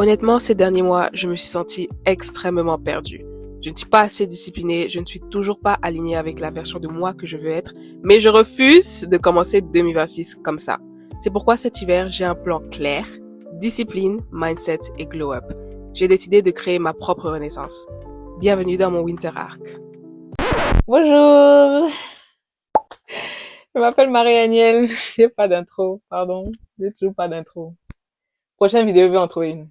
Honnêtement, ces derniers mois, je me suis sentie extrêmement perdue. Je ne suis pas assez disciplinée, je ne suis toujours pas alignée avec la version de moi que je veux être, mais je refuse de commencer 2026 comme ça. C'est pourquoi cet hiver, j'ai un plan clair, discipline, mindset et glow up. J'ai décidé de créer ma propre renaissance. Bienvenue dans mon Winter Arc. Bonjour, je m'appelle Marie-Aniel. J'ai pas d'intro, pardon. J'ai toujours pas d'intro. Prochaine vidéo, je vais en trouver une.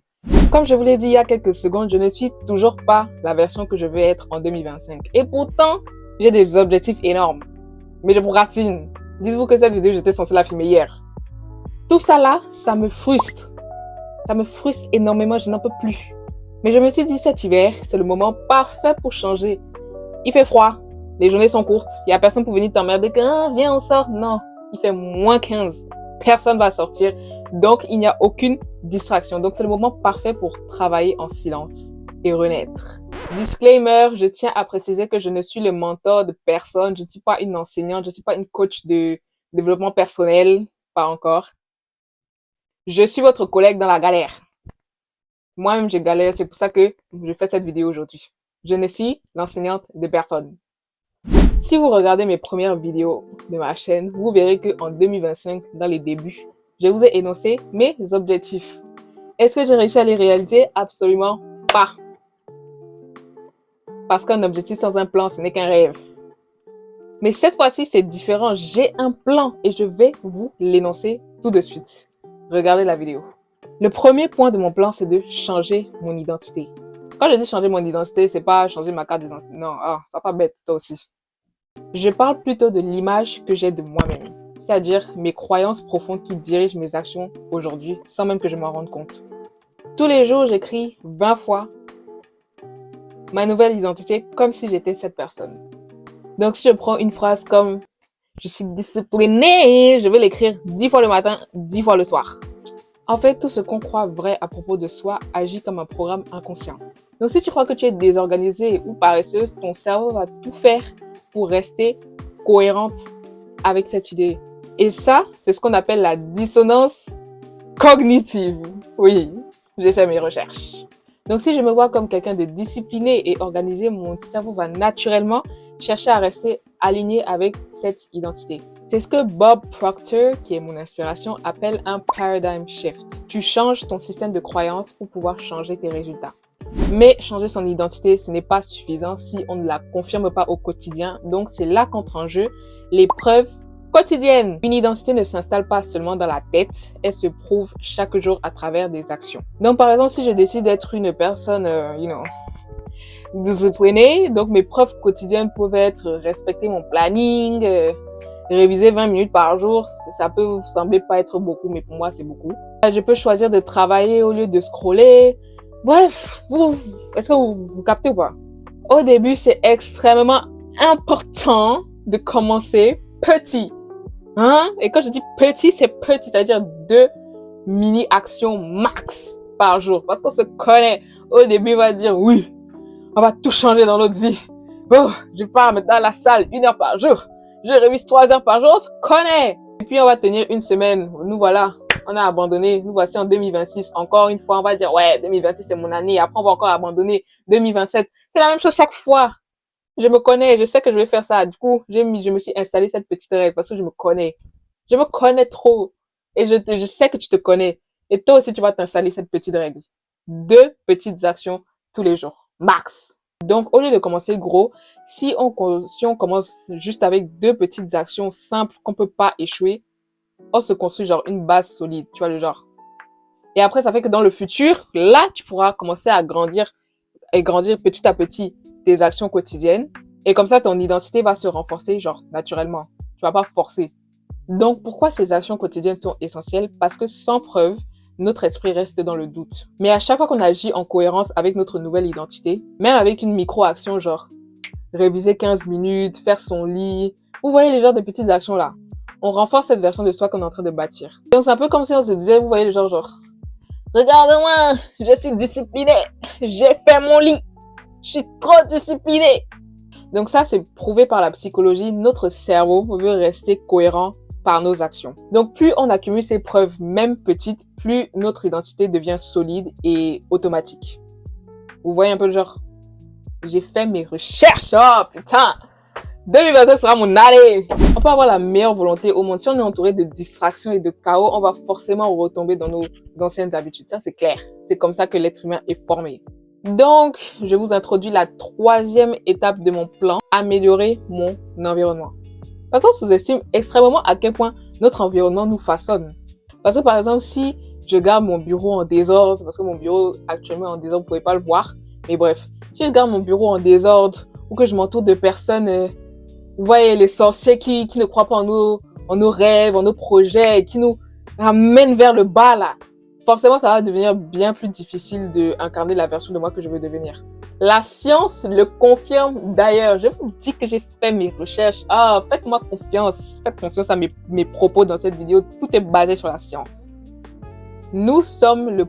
Comme je vous l'ai dit il y a quelques secondes, je ne suis toujours pas la version que je vais être en 2025. Et pourtant, j'ai des objectifs énormes. Mais je procrastine. Dites-vous que cette vidéo, j'étais censée la filmer hier. Tout ça là, ça me frustre. Ça me frustre énormément, je n'en peux plus. Mais je me suis dit cet hiver, c'est le moment parfait pour changer. Il fait froid, les journées sont courtes, il y a personne pour venir t'emmerder que viens on sort. Non, il fait moins 15. Personne va sortir. Donc il n'y a aucune distraction. Donc c'est le moment parfait pour travailler en silence et renaître. Disclaimer, je tiens à préciser que je ne suis le mentor de personne, je ne suis pas une enseignante, je ne suis pas une coach de développement personnel, pas encore. Je suis votre collègue dans la galère. Moi-même, je galère, c'est pour ça que je fais cette vidéo aujourd'hui. Je ne suis l'enseignante de personne. Si vous regardez mes premières vidéos de ma chaîne, vous verrez qu'en 2025, dans les débuts, je vous ai énoncé mes objectifs. Est-ce que j'ai réussi à les réaliser? Absolument pas. Parce qu'un objectif sans un plan, ce n'est qu'un rêve. Mais cette fois-ci, c'est différent. J'ai un plan et je vais vous l'énoncer tout de suite. Regardez la vidéo. Le premier point de mon plan, c'est de changer mon identité. Quand je dis changer mon identité, c'est pas changer ma carte d'identité. Non, ça pas bête, toi aussi. Je parle plutôt de l'image que j'ai de moi-même. C'est-à-dire mes croyances profondes qui dirigent mes actions aujourd'hui, sans même que je m'en rende compte. Tous les jours, j'écris 20 fois ma nouvelle identité comme si j'étais cette personne. Donc, si je prends une phrase comme « Je suis disciplinée », je vais l'écrire 10 fois le matin, 10 fois le soir. En fait, tout ce qu'on croit vrai à propos de soi agit comme un programme inconscient. Donc, si tu crois que tu es désorganisée ou paresseuse, ton cerveau va tout faire pour rester cohérente avec cette idée. Et ça, c'est ce qu'on appelle la dissonance cognitive. Oui, j'ai fait mes recherches. Donc, si je me vois comme quelqu'un de discipliné et organisé, mon cerveau va naturellement chercher à rester aligné avec cette identité. C'est ce que Bob Proctor, qui est mon inspiration, appelle un paradigm shift. Tu changes ton système de croyances pour pouvoir changer tes résultats. Mais changer son identité, ce n'est pas suffisant si on ne la confirme pas au quotidien. Donc, c'est là qu'entre en jeu les preuves quotidiennes. Une identité ne s'installe pas seulement dans la tête, elle se prouve chaque jour à travers des actions. Donc, par exemple, si je décide d'être une personne, disciplinée, donc mes preuves quotidiennes peuvent être respecter mon planning, réviser 20 minutes par jour, ça peut vous sembler pas être beaucoup, mais pour moi, c'est beaucoup. Je peux choisir de travailler au lieu de scroller. Bref, est-ce que vous captez ou pas? Au début, c'est extrêmement important de commencer petit. Et quand je dis petit, c'est petit, c'est-à-dire 2 mini-actions max par jour. Parce qu'on se connaît. Au début, on va dire oui, on va tout changer dans notre vie. Oh, je pars maintenant à la salle 1 heure par jour. Je révise 3 heures par jour, on se connaît. Et puis, on va tenir une semaine. Nous voilà, on a abandonné. Nous voici en 2026. Encore une fois, on va dire, ouais, 2026, c'est mon année. Après, on va encore abandonner 2027. C'est la même chose chaque fois. Je me connais, je sais que je vais faire ça. Du coup, je me suis installé cette petite règle parce que je me connais. Je me connais trop. Et je sais que tu te connais. Et toi aussi, tu vas t'installer cette petite règle. 2 petites actions tous les jours. Max. Donc, au lieu de commencer gros, si on commence juste avec 2 petites actions simples qu'on peut pas échouer, on se construit genre une base solide. Tu vois le genre. Et après, ça fait que dans le futur, là, tu pourras commencer à grandir et grandir petit à petit tes actions quotidiennes. Et comme ça, ton identité va se renforcer, genre, naturellement. Tu vas pas forcer. Donc, pourquoi ces actions quotidiennes sont essentielles? Parce que sans preuve, notre esprit reste dans le doute. Mais à chaque fois qu'on agit en cohérence avec notre nouvelle identité, même avec une micro-action, genre, réviser 15 minutes, faire son lit, vous voyez les genres de petites actions là. On renforce cette version de soi qu'on est en train de bâtir. Donc, c'est un peu comme si on se disait, vous voyez le genre, regarde-moi, je suis disciplinée, j'ai fait mon lit. Je suis trop disciplinée. Donc ça, c'est prouvé par la psychologie. Notre cerveau veut rester cohérent par nos actions. Donc, plus on accumule ces preuves, même petites, plus notre identité devient solide et automatique. Vous voyez un peu le genre? J'ai fait mes recherches. Oh, putain! 2025 sera mon année! On peut avoir la meilleure volonté au monde. Si on est entouré de distractions et de chaos, on va forcément retomber dans nos anciennes habitudes. Ça, c'est clair. C'est comme ça que l'être humain est formé. Donc, je vous introduis la troisième étape de mon plan, améliorer mon environnement. Parce qu'on sous-estime extrêmement à quel point notre environnement nous façonne. Parce que par exemple, si je garde mon bureau en désordre, parce que mon bureau actuellement est en désordre, vous pouvez pas le voir, mais bref, si je garde mon bureau en désordre ou que je m'entoure de personnes, vous voyez, les sorciers qui ne croient pas en nos rêves, en nos projets, qui nous ramènent vers le bas là, forcément, ça va devenir bien plus difficile d'incarner la version de moi que je veux devenir. La science le confirme d'ailleurs. Je vous dis que j'ai fait mes recherches. Ah, faites-moi confiance. Faites confiance à mes propos dans cette vidéo. Tout est basé sur la science. Nous sommes le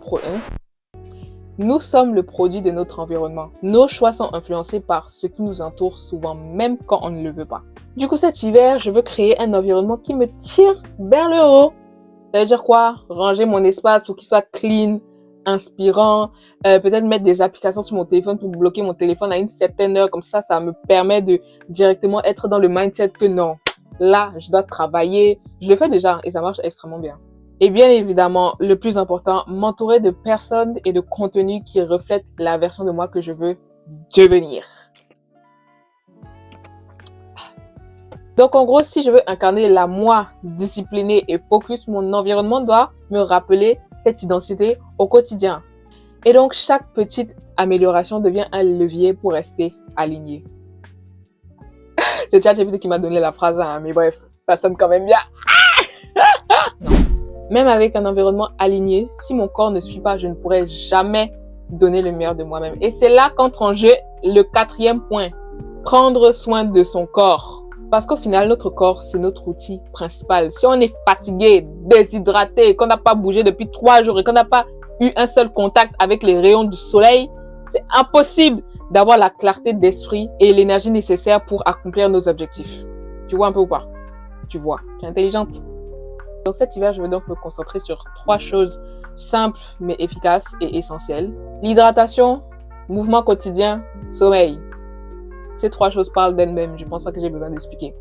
produit de notre environnement. Nos choix sont influencés par ce qui nous entoure souvent, même quand on ne le veut pas. Du coup, cet hiver, je veux créer un environnement qui me tire vers le haut. Ça veut dire quoi? Ranger mon espace pour qu'il soit clean, inspirant, peut-être mettre des applications sur mon téléphone pour bloquer mon téléphone à une certaine heure. Comme ça me permet de directement être dans le mindset que non, là, je dois travailler. Je le fais déjà et ça marche extrêmement bien. Et bien évidemment, le plus important, m'entourer de personnes et de contenus qui reflètent la version de moi que je veux devenir. Donc, en gros, si je veux incarner la moi disciplinée et focus, mon environnement doit me rappeler cette identité au quotidien. Et donc, chaque petite amélioration devient un levier pour rester aligné. C'est ChatGPT qui m'a donné la phrase, hein, mais bref, ça sonne quand même bien. Non. Même avec un environnement aligné, si mon corps ne suit pas, je ne pourrai jamais donner le meilleur de moi-même. Et c'est là qu'entre en jeu le quatrième point. Prendre soin de son corps. Parce qu'au final, notre corps, c'est notre outil principal. Si on est fatigué, déshydraté, qu'on n'a pas bougé depuis 3 jours et qu'on n'a pas eu un seul contact avec les rayons du soleil, c'est impossible d'avoir la clarté d'esprit et l'énergie nécessaire pour accomplir nos objectifs. Tu vois un peu ou pas? Tu vois, tu es intelligente. Donc cet hiver, je vais donc me concentrer sur 3 choses simples mais efficaces et essentielles. L'hydratation, mouvement quotidien, sommeil. Ces 3 choses parlent d'elles-mêmes. Je pense pas que j'ai besoin d'expliquer.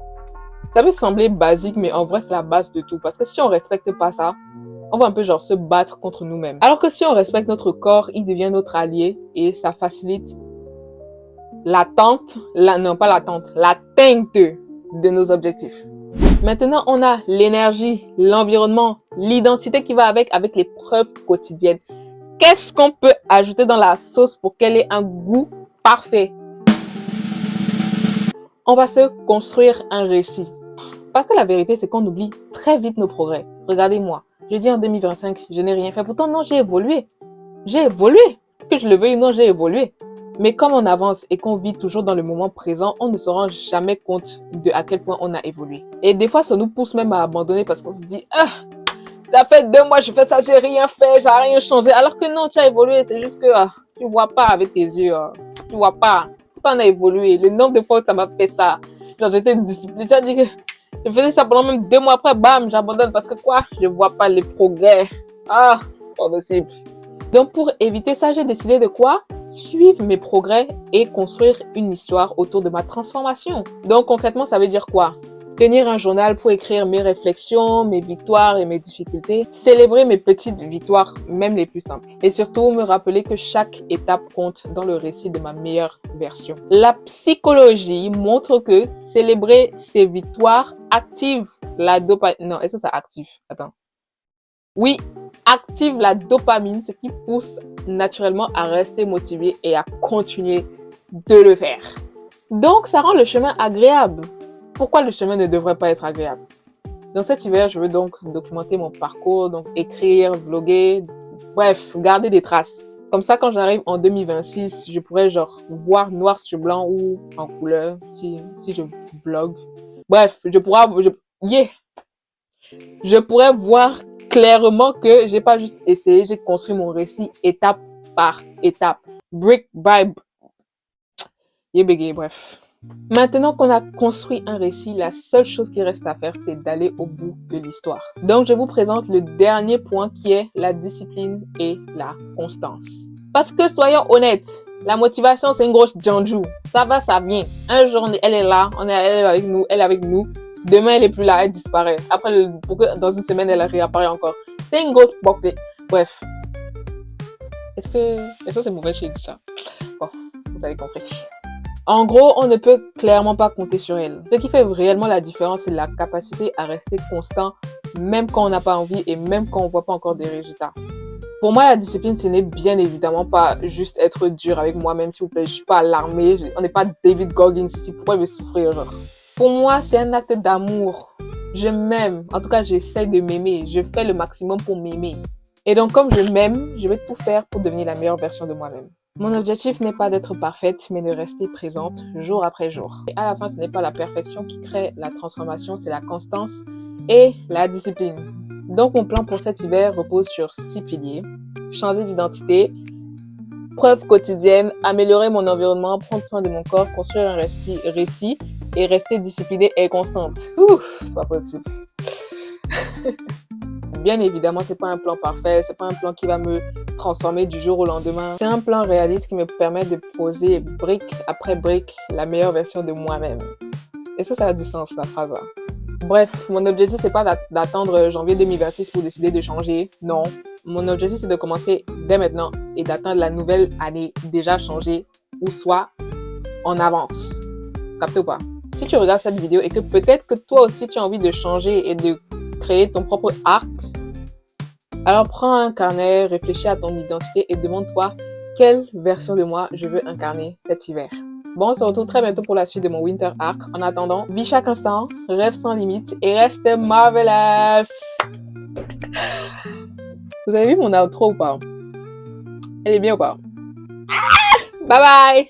Ça peut sembler basique, mais en vrai, c'est la base de tout. Parce que si on respecte pas ça, on va un peu genre se battre contre nous-mêmes. Alors que si on respecte notre corps, il devient notre allié et ça facilite l'atteinte de nos objectifs. Maintenant, on a l'énergie, l'environnement, l'identité qui va avec les preuves quotidiennes. Qu'est-ce qu'on peut ajouter dans la sauce pour qu'elle ait un goût parfait? On va se construire un récit. Parce que la vérité, c'est qu'on oublie très vite nos progrès. Regardez-moi, je dis en 2025, je n'ai rien fait. Pourtant, non, j'ai évolué. J'ai évolué. Que je le veuille ou non, j'ai évolué. Mais comme on avance et qu'on vit toujours dans le moment présent, on ne se rend jamais compte de à quel point on a évolué. Et des fois, ça nous pousse même à abandonner parce qu'on se dit, ah, ça fait 2 mois, je fais ça, j'ai rien fait, j'ai rien changé. Alors que non, tu as évolué. C'est juste que tu vois pas avec tes yeux. Tu vois pas. On a évolué. Le nombre de fois où ça m'a fait ça. Genre, j'étais disciplinée. Tu as dit que je faisais ça pendant même 2 mois après, bam, j'abandonne parce que quoi? Je vois pas les progrès. Ah, pas possible. Donc, pour éviter ça, j'ai décidé de quoi? Suivre mes progrès et construire une histoire autour de ma transformation. Donc, concrètement, ça veut dire quoi? Tenir un journal pour écrire mes réflexions, mes victoires et mes difficultés. Célébrer mes petites victoires, même les plus simples. Et surtout, me rappeler que chaque étape compte dans le récit de ma meilleure version. La psychologie montre que célébrer ses victoires active la dopamine. Non, est-ce que ça active? Attends. Oui, active la dopamine, ce qui pousse naturellement à rester motivé et à continuer de le faire. Donc, ça rend le chemin agréable. Pourquoi le chemin ne devrait pas être agréable? Dans cet hiver, je veux donc documenter mon parcours, donc écrire, vlogger, bref, garder des traces. Comme ça, quand j'arrive en 2026, je pourrais genre voir noir sur blanc ou en couleur si je vlog. Bref, je pourrais voir clairement que j'ai pas juste essayé, j'ai construit mon récit étape par étape, brick by brick. Bégayé, bref. Maintenant qu'on a construit un récit, la seule chose qui reste à faire, c'est d'aller au bout de l'histoire. Donc, je vous présente le dernier point qui est la discipline et la constance. Parce que, soyons honnêtes, la motivation, c'est une grosse janjou. Ça va, ça vient. Un jour, elle est là, elle est avec nous, elle est avec nous. Demain, elle est plus là, elle disparaît. Après, dans une semaine, elle réapparaît encore. C'est une grosse boucle. Bref. Est-ce que c'est mauvais chez ça? Bon, vous avez compris. En gros, on ne peut clairement pas compter sur elle. Ce qui fait réellement la différence, c'est la capacité à rester constant, même quand on n'a pas envie et même quand on voit pas encore des résultats. Pour moi, la discipline, ce n'est bien évidemment pas juste être dur avec moi-même, s'il vous plaît. Je suis pas alarmée. On n'est pas David Goggins ici. Pourquoi je vais souffrir, genre? Pour moi, c'est un acte d'amour. Je m'aime. En tout cas, j'essaie de m'aimer. Je fais le maximum pour m'aimer. Et donc, comme je m'aime, je vais tout faire pour devenir la meilleure version de moi-même. Mon objectif n'est pas d'être parfaite, mais de rester présente jour après jour. Et à la fin, ce n'est pas la perfection qui crée la transformation, c'est la constance et la discipline. Donc, mon plan pour cet hiver repose sur 6 piliers. Changer d'identité, preuve quotidienne, améliorer mon environnement, prendre soin de mon corps, construire un récit et rester disciplinée et constante. Ouf, c'est pas possible. Bien évidemment, c'est pas un plan parfait, c'est pas un plan qui va me transformer du jour au lendemain. C'est un plan réaliste qui me permet de poser brique après brique la meilleure version de moi-même. Est-ce que ça a du sens, la phrase là? Bref, mon objectif, c'est pas d'attendre janvier 2026 pour décider de changer. Non. Mon objectif, c'est de commencer dès maintenant et d'atteindre la nouvelle année déjà changée ou soit en avance. Captez ou pas? Si tu regardes cette vidéo et que peut-être que toi aussi tu as envie de changer et de créer ton propre arc, alors prends un carnet, réfléchis à ton identité et demande-toi quelle version de moi je veux incarner cet hiver. Bon, on se retrouve très bientôt pour la suite de mon Winter Arc. En attendant, vis chaque instant, rêve sans limite et reste marvelous! Vous avez vu mon outro ou pas? Elle est bien ou pas? Bye bye!